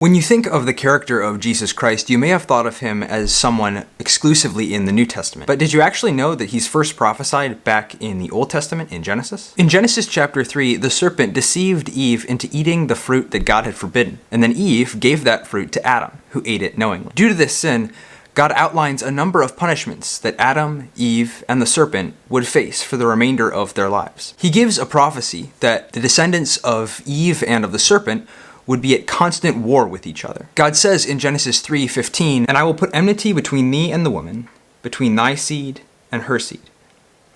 When you think of the character of Jesus Christ, you may have thought of him as someone exclusively in the New Testament. But did you actually know that he's first prophesied back in the Old Testament in Genesis? In Genesis chapter 3, the serpent deceived Eve into eating the fruit that God had forbidden. And then Eve gave that fruit to Adam, who ate it knowingly. Due to this sin, God outlines a number of punishments that Adam, Eve, and the serpent would face for the remainder of their lives. He gives a prophecy that the descendants of Eve and of the serpent would be at constant war with each other. God says in Genesis 3:15, "And I will put enmity between thee and the woman, between thy seed and her seed.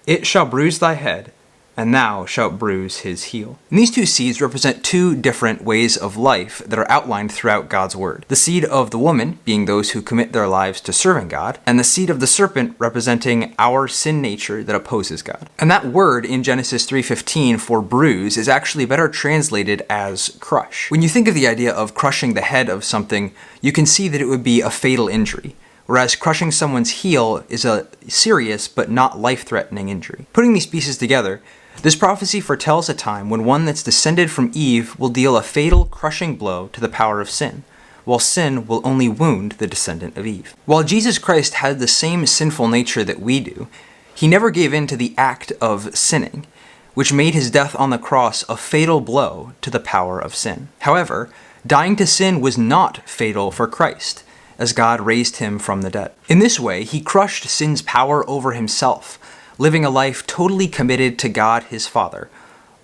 It shall bruise thy head, and thou shalt bruise his heel." And these two seeds represent two different ways of life that are outlined throughout God's word. The seed of the woman being those who commit their lives to serving God, and the seed of the serpent representing our sin nature that opposes God. And that word in Genesis 3:15 for bruise is actually better translated as crush. When you think of the idea of crushing the head of something, you can see that it would be a fatal injury, whereas crushing someone's heel is a serious but not life-threatening injury. Putting these pieces together, this prophecy foretells a time when one that's descended from Eve will deal a fatal, crushing blow to the power of sin, while sin will only wound the descendant of Eve. While Jesus Christ had the same sinful nature that we do, he never gave in to the act of sinning, which made his death on the cross a fatal blow to the power of sin. However, dying to sin was not fatal for Christ, as God raised him from the dead. In this way, he crushed sin's power over himself, living a life totally committed to God his Father,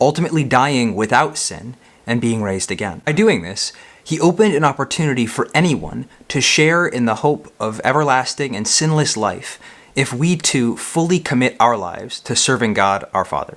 ultimately dying without sin and being raised again. By doing this, he opened an opportunity for anyone to share in the hope of everlasting and sinless life if we too fully commit our lives to serving God our Father.